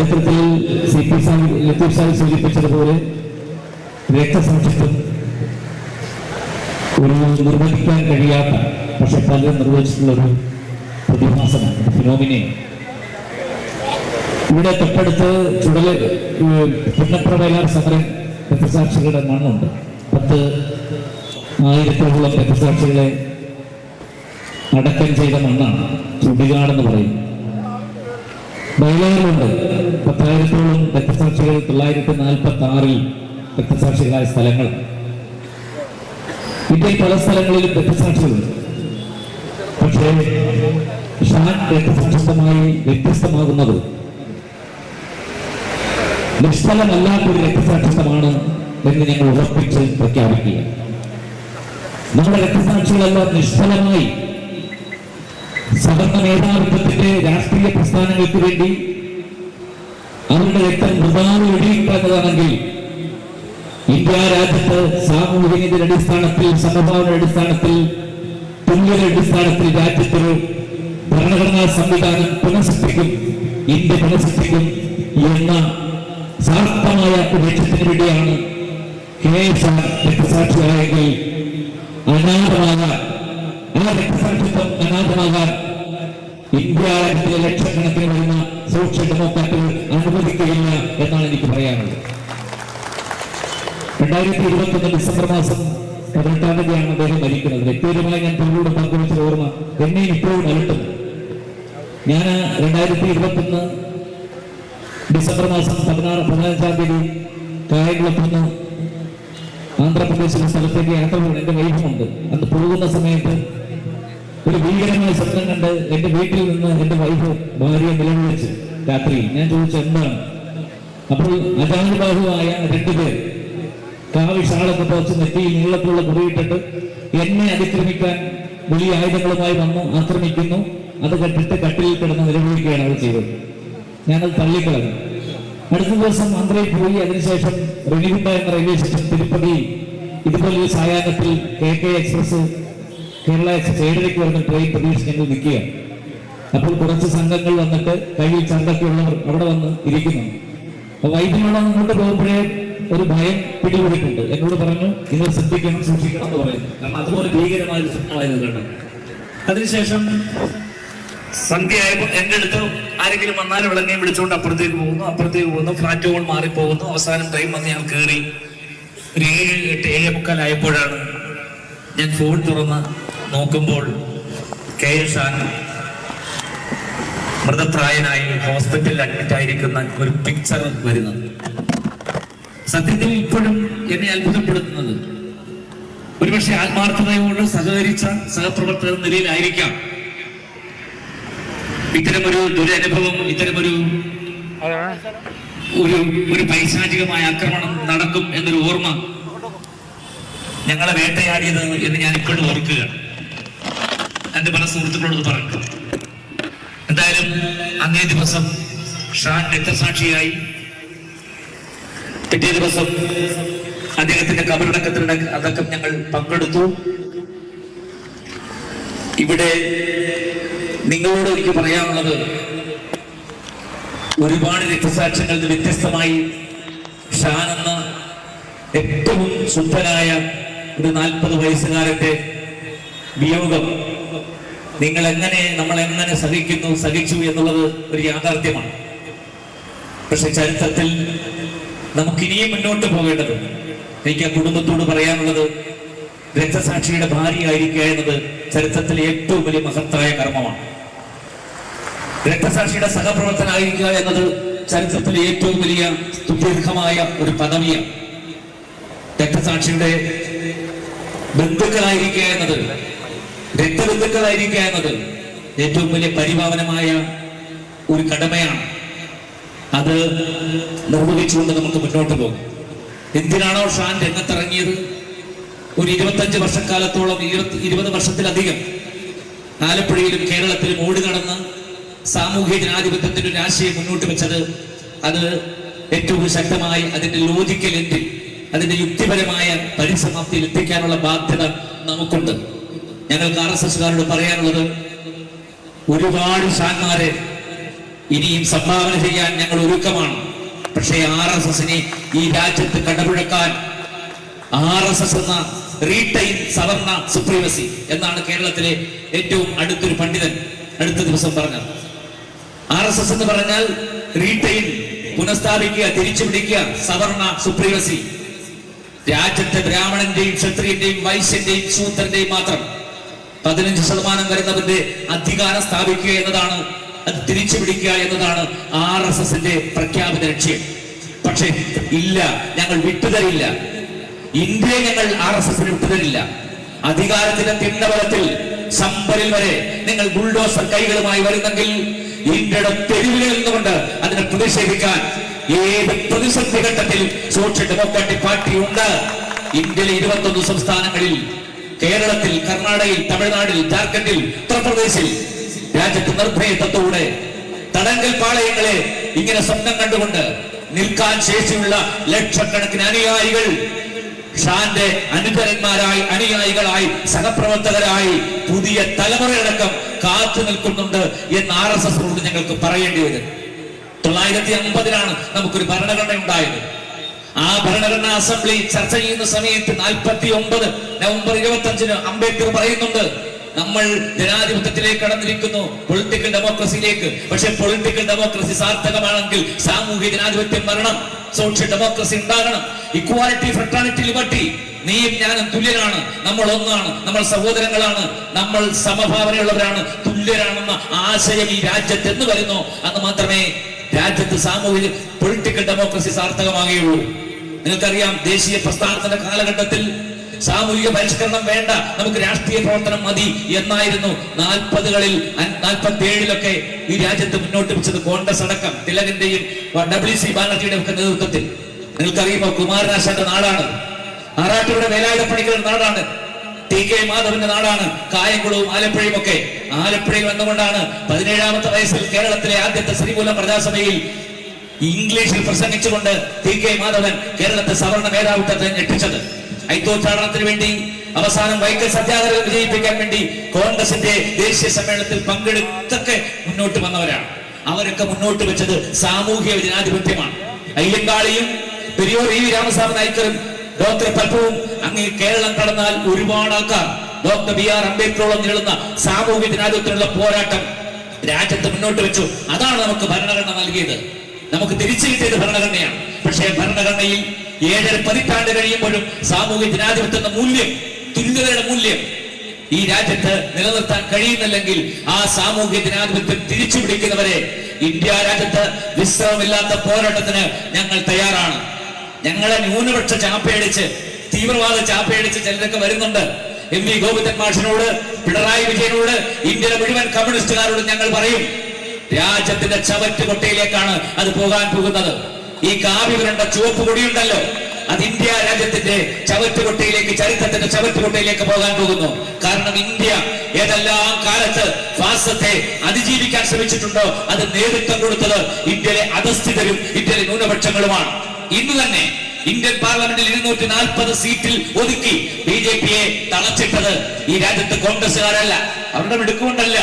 ചരിത്രത്തിൽ ലത്തീഫ് സാഹിബ് സൂചിപ്പിച്ചതുപോലെ രക്തസാക്ഷിത്വം ഒരു നിർവഹിക്കാൻ കഴിയാത്ത പക്ഷെ പലരും നിർവഹിച്ചിട്ടുള്ളൊരു പ്രതിഭാസമാണ്, ഫിനോമിനെ. ഇവിടെ തൊട്ടടുത്ത് പുന്നപ്ര വയലാർ സമരം രക്തസാക്ഷികളുടെ മണ്ണുണ്ട്. 10,000-ഓളം രക്തസാക്ഷികളെ അടക്കം ചെയ്ത മണ്ണാണ് ചുടികാടെന്ന് പറയും. വയലാറിലുണ്ട് 10,000-ഓളം രക്തസാക്ഷികൾ 946-ൽ രക്തസാക്ഷികളായ സ്ഥലങ്ങൾ. ഇന്ത്യയിൽ പല സ്ഥലങ്ങളിലും രക്തസാക്ഷികളുണ്ട്. പക്ഷേ ഷാൻ രക്തസാക്ഷിത്വമായി വ്യത്യസ്തമാകുന്നത് നിഷ്ഫലമല്ലാത്തൊരു രക്തസാക്ഷിത്വമാണ് എന്ന് ഞങ്ങൾ ഉറപ്പിച്ച് പ്രഖ്യാപിക്കുക. നമ്മുടെ രക്തസാക്ഷികളെല്ലാം നിഷ്ഫലമായി സവർണ മേധാവിത്വത്തിന്റെ രാഷ്ട്രീയ പ്രസ്ഥാനങ്ങൾക്ക് വേണ്ടി അവരുടെ രക്തം വൃഥാവിൽ ഒഴുകിക്കാത്തതാണെങ്കിൽ ഇന്ത്യ രാജ്യത്ത് സാമൂഹികയുടെ അടിസ്ഥാനത്തിൽ, സമഭാവന അടിസ്ഥാനത്തിൽ, തുല്യത അടിസ്ഥാനത്തിൽ രാജ്യത്തൊരു ഭരണഘടനാ സംവിധാനം പുനഃസൃഷ്ടിക്കും, ഇന്ത്യ പുനഃസൃഷ്ടിക്കും എന്ന സാർത്ഥമായ ലക്ഷ്യത്തിന് വേണ്ടിയാണ് KSR രക്തസാക്ഷിയായെങ്കിൽ അനാഥമാകാൻ, ആ രക്തസാക്ഷിത്വം അനാഥമാകാൻ ഇന്ത്യ രാജ്യത്തിലെ ലക്ഷക്കണക്കിന് വരുന്ന സോഷ്യൽ ഡെമോക്രാറ്റുകൾ അനുവദിക്കുകയില്ല എന്നാണ് എനിക്ക് പറയാനുള്ളത്. 2021 ഡിസംബർ മാസം 18-ാം തീയതിയാണ് അദ്ദേഹം മരിക്കുന്നത്. വ്യക്തിപരമായി ഞാൻ പുള്ളിയോട് പങ്കുവച്ച ഓർമ്മ എന്നെ ഇപ്പോഴും അലട്ടുന്നു. ഞാൻ 2021 ഡിസംബർ മാസം 15-ാം തീയതി കായംകുളത്തുനിന്ന് ആന്ധ്രാപ്രദേശിലെ സ്ഥലത്തേക്ക് യാത്ര പോകുന്ന എന്റെ വൈഫുണ്ട്. അന്ന് പോകുന്ന സമയത്ത് ഒരു ഭീകരമായ സ്വപ്നം കണ്ട് എന്റെ വീട്ടിൽ നിന്ന് എന്റെ വൈഫ് ഭാര്യയെ നിലവിളിച്ച് രാത്രിയിൽ. ഞാൻ ചോദിച്ചു എന്താണ്? അപ്പോൾ അജാനുബാഹുവായ 2 പേർ കാവി ഷാളൊക്കെ പോച്ച് നെറ്റിയിൽ നീളത്തിലുള്ള മുറിയിട്ടിട്ട് എന്നെ അതിക്രമിക്കാൻ വലിയ ആയുധങ്ങളുമായി വന്ന് ആക്രമിക്കുന്നു. അത് കണ്ടിട്ട് കട്ടിലിൽ കിടന്ന് നിലവിളിക്കുകയാണ് അവർ ചെയ്തത്. ഞാനത് തള്ളിക്കളഞ്ഞു. അടുത്ത ദിവസം ആന്ധ്രയിൽ പോയി. അതിനുശേഷം റെനിഗുണ്ട എന്ന റെയിൽവേ സ്റ്റേഷൻ തിരുപ്പതി ഇതുപോലൊരു സായാഹ്നത്തിൽ KK എക്സ്പ്രസ് കേരള എക്സ്പ്രസ് 7:30 വരുന്ന ട്രെയിൻ പ്രതീക്ഷിച്ച് ഞങ്ങൾ നിൽക്കുക. അപ്പോൾ കുറച്ച് സംഘങ്ങൾ വന്നിട്ട് കയ്യിൽ ചണ്ടൊക്കെയുള്ളവർ അവിടെ വന്ന് ഇരിക്കുന്നു. വൈദ്യുതിയോടെ മുന്നോട്ട് പോകുമ്പോഴേ ഒരു ഭയം പിടികൂടിയിട്ടുണ്ട്. എന്നോട് പറഞ്ഞു നിങ്ങൾ ശ്രദ്ധിക്കണം, സൂക്ഷിക്കണം എന്ന് പറയുന്നു. കാരണം അതുപോലെ ഭീകരമായ ഒരു സ്വപ്നമായിരുന്നു കണ്ടത്. അതിനുശേഷം സന്ധ്യയായപ്പോൾ എൻ്റെ അടുത്ത് ആരെങ്കിലും വന്നാലും വിളങ്ങയും വിളിച്ചുകൊണ്ട് അപ്പുറത്തേക്ക് പോകുന്നു, ഫ്ലാറ്റുകൾ മാറിപ്പോകുന്നു. അവസാനം ട്രെയിൻ വന്ന് ഞാൻ കയറി ഒരു 7-8 7:45 ഞാൻ ഫോൺ തുറന്ന് നോക്കുമ്പോൾ KSR മൃതപ്രായനായി ഹോസ്പിറ്റലിൽ അഡ്മിറ്റ് ആയിരിക്കുന്ന ഒരു പിക്ചർ വരുന്നത്. സത്യത്തിൽ ഇപ്പോഴും എന്നെ അത്ഭുതപ്പെടുത്തുന്നത് ഒരുപക്ഷെ ആത്മാർത്ഥതയോട് സഹകരിച്ച സഹപ്രവർത്തകർ നിലയിലായിരിക്കാം ഇത്തരമൊരു ദുരനുഭവം, ഇത്തരമൊരു ഒരു പൈശാചികമായ ആക്രമണം നടക്കും എന്നൊരു ഓർമ്മ ഞങ്ങളെ വേട്ടയാടിയത് എന്ന് ഞാൻ ഇപ്പോഴും ഓർക്കുകയാണ്. എന്റെ പല സുഹൃത്തുക്കളോട് പറഞ്ഞു. എന്തായാലും അന്നേ ദിവസം ഷാൻ രക്തസാക്ഷിയായി. പിറ്റേ ദിവസം അദ്ദേഹത്തിന്റെ കബറടക്കത്തിനുള്ള അടക്കം ഞങ്ങൾ പങ്കെടുത്തു. ഇവിടെ നിങ്ങളോട് എനിക്ക് പറയാനുള്ളത്, ഒരുപാട് രക്തസാക്ഷികളിൽ നിന്ന് വ്യത്യസ്തമായി ഷാൻ എന്ന ഏറ്റവും ശുദ്ധനായ ഒരു 40 വയസ്സുകാരന്റെ വിയോഗം നമ്മളെങ്ങനെ സഹിച്ചു എന്നുള്ളത് ഒരു യാഥാർത്ഥ്യമാണ്. പക്ഷെ ചരിത്രത്തിൽ നമുക്കിനിയും മുന്നോട്ട് പോകേണ്ടതുണ്ട്. എനിക്ക് ആ കുടുംബത്തോട് പറയാനുള്ളത്, രക്തസാക്ഷിയുടെ ഭാര്യയായിരിക്കുക എന്നത് ചരിത്രത്തിലെ ഏറ്റവും വലിയ മഹത്തായ കർമ്മമാണ്. രക്തസാക്ഷിയുടെ സഹപ്രവർത്തനായിരിക്കുക എന്നത് ചരിത്രത്തിലെ ഏറ്റവും വലിയ സുദീർഘമായ ഒരു പദവിയാണ്. രക്തസാക്ഷിയുടെ ബന്ധുക്കളായിരിക്കുക എന്നത്, രക്തബന്ധുക്കളായിരിക്കുക എന്നത് ഏറ്റവും വലിയ പരിപാവനമായ ഒരു കടമയാണ്. അത് നിർവഹിച്ചുകൊണ്ട് നമുക്ക് മുന്നോട്ട് പോകും. എന്തിനാണോ ഷാൻ രംഗത്തിറങ്ങിയത്, ഒരു 25 വർഷക്കാലത്തോളം 20 വർഷത്തിലധികം ആലപ്പുഴയിലും കേരളത്തിലും ഓടി നടന്ന് സാമൂഹ്യ ജനാധിപത്യത്തിന്റെ ഒരു ആശയം മുന്നോട്ട് വെച്ചത്, അത് ഏറ്റവും ശക്തമായി അതിന്റെ ലോജിക്കൽ എൻഡിൽ, അതിന്റെ യുക്തിപരമായ പരിസമാപ്തിയിൽ എത്തിക്കാനുള്ള ബാധ്യത നമുക്കുണ്ട്. ഞങ്ങൾക്ക് RSSകാരോട് പറയാനുള്ളത്, ഒരുപാട് ഷാന്മാരെ ഇനിയും സംഭാവന ചെയ്യാൻ ഞങ്ങൾ ഒരുക്കമാണ്. പക്ഷേ RSSനെ ഈ രാജ്യത്ത് കടപുഴക്കാൻ RSS എന്ന റീറ്റെയിൽ സവർണ സുപ്രീമസി എന്നാണ് കേരളത്തിലെ ഏറ്റവും അടുത്തൊരു പണ്ഡിതൻ അടുത്ത ദിവസം പറഞ്ഞത്. RSS എന്ന് പറഞ്ഞാൽ റീറ്റെയിൽ പുനഃസ്ഥാപിക്കുക, തിരിച്ചു പിടിക്കുക, സവർണ സുപ്രീമസി. രാജ്യത്തെ ബ്രാഹ്മണന്റെയും ക്ഷത്രിയന്റെയും വൈശ്യന്റെയും ശൂദ്രന്റെയും മാത്രം 15% വരുന്നവന്റെ അധികാരം സ്ഥാപിക്കുക എന്നതാണ്, അത് തിരിച്ചു പിടിക്കുക എന്നതാണ് RSSന്റെ പ്രഖ്യാപിത ലക്ഷ്യം. പക്ഷേ ഇല്ല, ഞങ്ങൾ വിട്ടുതരില്ല. ഇന്ത്യയെ ഞങ്ങൾ RSSന് വിട്ടുതരില്ല. അധികാരത്തിന്റെ തിണ്ണബലത്തിൽ ശമ്പലിൽ വരെ നിങ്ങൾ ബുൾഡോസർ കൈകളുമായി വരുന്നെങ്കിൽ ഇന്ത്യയുടെ തെരുവുകളിൽ നിന്നുകൊണ്ട് അതിനെ പ്രതിഷേധിക്കാൻ ഏത് പ്രതിസന്ധി ഘട്ടത്തിൽ സോഷ്യൽ ഡെമോക്രാറ്റിക് പാർട്ടി ഉണ്ട്. ഇന്ത്യയിലെ 21 സംസ്ഥാനങ്ങളിൽ, കേരളത്തിൽ, കർണാടകയിൽ, തമിഴ്നാട്ടിൽ, ജാർഖണ്ഡിൽ, ഉത്തർപ്രദേശിൽ രാജ്യത്ത് നിർഭയത്വത്തോടെ തടങ്കൽ പാളയങ്ങളെ ഇങ്ങനെ സ്വപ്നം കണ്ടുകൊണ്ട് നിൽക്കാൻ ശേഷിയുള്ള ലക്ഷക്കണക്കിന് അനുയായികൾ, ഷാന്റെ അനുചരന്മാരായി, അനുയായികളായി, സഹപ്രവർത്തകരായി പുതിയ തലമുറയടക്കം കാത്തു നിൽക്കുന്നുണ്ട് എന്ന് RSSനോട് ഞങ്ങൾക്ക് പറയേണ്ടി വരും. 1950 നമുക്കൊരു ഭരണഘടന ഉണ്ടായത്. ആ ഭരണഘടനാ അസംബ്ലി ചർച്ച ചെയ്യുന്ന സമയത്ത് 49 നവംബർ 25 അംബേദ്കർ പറയുന്നുണ്ട്, നമ്മൾ ജനാധിപത്യത്തിലേക്ക് കടന്നിരിക്കുന്നു, പൊളിറ്റിക്കൽ ഡെമോക്രസിയിലേക്ക്. പക്ഷെ പൊളിറ്റിക്കൽ ഡെമോക്രസി സാർത്ഥകമാണെങ്കിൽ സാമൂഹിക ജനാധിപത്യം വരണം, സോഷ്യൽ ഡെമോക്രസി ഉണ്ടാകണം, ഇക്വാലിറ്റി, ഫ്രട്ടേണിറ്റി, ലിബർട്ടി. നീയും ഞാനും തുല്യരാണ്, നമ്മൾ ഒന്നാണ്, നമ്മൾ സഹോദരങ്ങളാണ്, നമ്മൾ സമഭാവനയുള്ളവരാണ്, തുല്യരാണെന്ന ആശയം ഈ രാജ്യത്ത് എന്ന് വരുന്നു, അന്ന് മാത്രമേ രാജ്യത്ത് സാമൂഹിക പൊളിറ്റിക്കൽ ഡെമോക്രസി സാർത്ഥകമാകുകയുള്ളൂ. നിങ്ങൾക്കറിയാം, ദേശീയ പ്രസ്ഥാനത്തിന്റെ കാലഘട്ടത്തിൽ സാമൂഹിക പരിഷ്കരണം വേണ്ട, നമുക്ക് രാഷ്ട്രീയ പ്രവർത്തനം മതി എന്നായിരുന്നു 40കളിൽ 47ലൊക്കെ ഈ രാജ്യത്ത് മുന്നോട്ട് വെച്ചത് കോൺഗ്രസ് അടക്കം, തിലകന്റെയും WC ബാനർജിയുടെ ഒക്കെ നേതൃത്വത്തിൽ. നിങ്ങൾക്കറിയുമോ, കുമാരനാശാന്റെ നാടാണ്, ആറാട്ടുകളുടെ വേലായുധപ്പണിക്കരുടെ നാടാണ്, TK മാധവന്റെ നാടാണ് കായംകുളവും ആലപ്പുഴയും ഒക്കെ. ആലപ്പുഴയിൽ വന്നുകൊണ്ടാണ് 17ാമത്തെ വയസ്സിൽ കേരളത്തിലെ ആദ്യത്തെ ശ്രീമൂലം പ്രജാസഭയിൽ ഇംഗ്ലീഷിൽ പ്രസംഗിച്ചുകൊണ്ട് TK മാധവൻ കേരളത്തെ സവർണ മേധാവിത്വത്തെ ഞെട്ടിച്ചത്. ഐത്തോച്ചാടനത്തിന് വേണ്ടി അവസാനം വൈക്കൽ സത്യാഗ്രഹം വിജയിപ്പിക്കാൻ വേണ്ടി കോൺഗ്രസിന്റെ ദേശീയ സമ്മേളനത്തിൽ പങ്കെടുത്തൊക്കെ മുന്നോട്ട് വന്നവരാണ്. അവരൊക്കെ മുന്നോട്ട് വെച്ചത് സാമൂഹിക ജനാധിപത്യമാണ്. അയ്യങ്കാളിയും പെരിയോർ EV രാമസ്വാമി നായ്ക്കറും ഡോക്ടർ പൽപ്പവും അങ്ങ് കേരളം കടന്നാൽ ഒരുപാട് ആൾക്കാർ ഡോക്ടർ BR അംബേദ്കറോളം നീളുന്ന സാമൂഹിക ജനാധിപത്യത്തിനുള്ള പോരാട്ടം രാജ്യത്ത് മുന്നോട്ട് വെച്ചു. അതാണ് നമുക്ക് ഭരണഘടന നൽകിയത്, നമുക്ക് തിരിച്ചു കിട്ടിയത് ഭരണഘടനയാണ്. പക്ഷേ ഭരണഘടനയിൽ 7.5 പതിറ്റാണ്ട് കഴിയുമ്പോഴും സാമൂഹിക ജനാധിപത്യ മൂല്യം, തുല്യതയുടെ മൂല്യം ഈ രാജ്യത്ത് നിലനിർത്താൻ കഴിയുന്നില്ലെങ്കിൽ ആ സാമൂഹിക ജനാധിപത്യം തിരിച്ചു പിടിക്കുന്നവരെ ഇന്ത്യ രാജ്യത്ത് വിശ്രമമില്ലാത്ത പോരാട്ടത്തിന് ഞങ്ങൾ തയ്യാറാണ്. ഞങ്ങളെ ന്യൂനപക്ഷ ചാപ്പയടിച്ച്, തീവ്രവാദ ചാപ്പയടിച്ച് ചിലരൊക്കെ വരുന്നുണ്ട്. MV ഗോവിന്ദൻ മാഷിനോട്, പിണറായി വിജയനോട്, ഇന്ത്യയിലെ മുഴുവൻ കമ്മ്യൂണിസ്റ്റുകാരോട് ഞങ്ങൾ പറയും, രാജ്യത്തിന്റെ ചവറ്റുകൊട്ടയിലേക്കാണ് അത് പോകാൻ പോകുന്നത്. ഈ കാവ്യ പുരണ്ട ചുവപ്പ് കൊടിയുണ്ടല്ലോ, അത് ഇന്ത്യ രാജ്യത്തിന്റെ ചവറ്റുകൊട്ടയിലേക്ക്, ചരിത്രത്തിന്റെ ചവറ്റുകൊട്ടയിലേക്ക് പോകാൻ പോകുന്നു. കാരണം ഇന്ത്യ ഏതെല്ലാം കാലത്ത് ഫാസിസത്തെ അതിജീവിക്കാൻ ശ്രമിച്ചിട്ടുണ്ടോ അത് നേതൃത്വം കൊടുത്തത് ഇന്ത്യയിലെ അധസ്ഥിതരും ഇന്ത്യയിലെ ന്യൂനപക്ഷങ്ങളുമാണ്. ഇന്ന് തന്നെ ഇന്ത്യൻ പാർലമെന്റിൽ 240 സീറ്റിൽ ഒതുക്കി BJPയെ തളച്ചിട്ടത് ഈ രാജ്യത്ത് കോൺഗ്രസുകാരല്ല, അവരുടെ മിടുക്കുകൊണ്ടല്ല,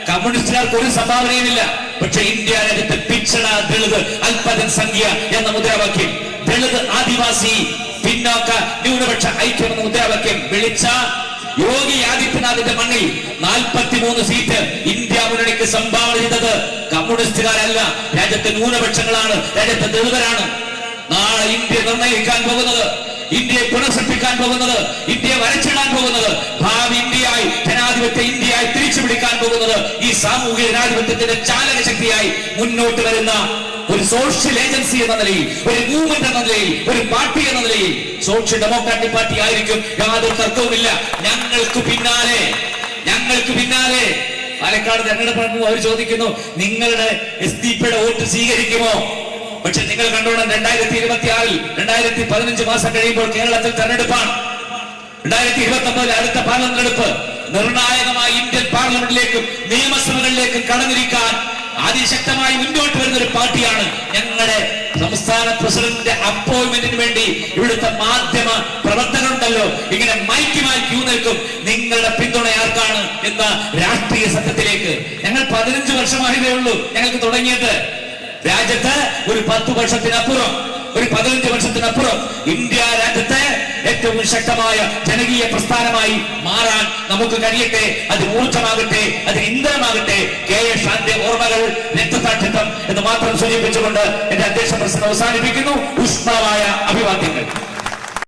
കമ്മ്യൂണിസ്റ്റുകാർക്ക് ഒരു സംഭാവനയുമില്ല. പക്ഷെ ഇന്ത്യ രാജ്യത്ത് പിച്ചട, ദളിത്, അല്പജനസംഖ്യ എന്ന മുദ്രാവാക്യം, ദളിത്, ആദിവാസി, പിന്നോക്ക, ന്യൂനപക്ഷ ഐക്യം എന്ന മുദ്രാവാക്യം വിളിച്ച യോഗി ആദിത്യനാഥിന്റെ മണ്ണിൽ 43 സീറ്റ് ഇന്ത്യ മുന്നണിക്ക് സംഭാവന ചെയ്തത് കമ്മ്യൂണിസ്റ്റുകാരല്ല, രാജ്യത്തെ ന്യൂനപക്ഷങ്ങളാണ്, രാജ്യത്തെ ദളിതരാണ്. നാളെ ഇന്ത്യ നിർണ്ണയിക്കാൻ പോകുന്നത്, ഇന്ത്യയെ പുനഃസൃഷ്ടിക്കാൻ പോകുന്നത്, ഇന്ത്യയെ വരച്ചിടാൻ പോകുന്നത്, ഭാവി ഇന്ത്യയായി, ജനാധിപത്യ ഇന്ത്യയായി തിരിച്ചു പിടിക്കാൻ പോകുന്നത് ഈ സാമൂഹിക ജനാധിപത്യത്തിന്റെ ചാലക ശക്തിയായി മുന്നോട്ട് വരുന്ന ഒരു സോഷ്യൽ ഏജൻസി എന്ന നിലയിൽ, ഒരു മൂവ്മെന്റ് എന്ന നിലയിൽ, ഒരു പാർട്ടി എന്ന നിലയിൽ സോഷ്യൽ ഡെമോക്രാറ്റിക് പാർട്ടി ആയിരിക്കും. യാതൊരു തർക്കവുമില്ല. ഞങ്ങൾക്ക് പിന്നാലെ പാലക്കാട് തെരഞ്ഞെടുപ്പ് നടക്കുമ്പോൾ അവർ ചോദിക്കുന്നു, നിങ്ങളുടെ SDP-യുടെ വോട്ട് സ്വീകരിക്കുമോ? പക്ഷെ നിങ്ങൾ കണ്ടോണം, 2026-ൽ 2015 മാസം കഴിയുമ്പോൾ കേരളത്തിൽ തെരഞ്ഞെടുപ്പാണ്. 2029 അടുത്ത പാർലമെന്റ് തെരഞ്ഞെടുപ്പ് നിർണായകമായി ഇന്ത്യൻ പാർലമെന്റിലേക്കും നിയമസഭകളിലേക്കും കടന്നിരിക്കാൻ അതിശക്തമായി മുന്നോട്ട് വരുന്ന ഒരു പാർട്ടിയാണ്. ഞങ്ങളുടെ സംസ്ഥാന പ്രസിഡന്റിന്റെ അപ്പോയിന്റ്മെന്റിന് വേണ്ടി ഇവിടുത്തെ മാധ്യമ പ്രവർത്തകരുണ്ടല്ലോ, ഇങ്ങനെ മൈക്കുമായി ക്യൂ നിൽക്കും. നിങ്ങളുടെ പിന്തുണ ആർക്കാണ് എന്ന രാഷ്ട്രീയ സത്യത്തിലേക്ക് ഞങ്ങൾ 15 വർഷമായതേ ഉള്ളൂ ഞങ്ങൾക്ക് തുടങ്ങിയത്. രാജ്യത്ത് ഒരു 10 വർഷത്തിനപ്പുറം, ഒരു 15 വർഷത്തിനപ്പുറം ഇന്ത്യ രാജ്യത്തെ ഏറ്റവും ശക്തമായ ജനകീയ പ്രസ്ഥാനമായി മാറാൻ നമുക്ക് കഴിയട്ടെ. അത് ഊർജ്ജമാകട്ടെ, അത് ഇന്ധനമാകട്ടെ. KA ശാന്തി ഓർമ്മകൾ, രക്തസാക്ഷിത്വം എന്ന് മാത്രം സൂചിപ്പിച്ചുകൊണ്ട് എന്റെ അധ്യക്ഷ പ്രസംഗം അവസാനിപ്പിക്കുന്നു. ഊഷ്മളമായ അഭിവാദ്യങ്ങൾ.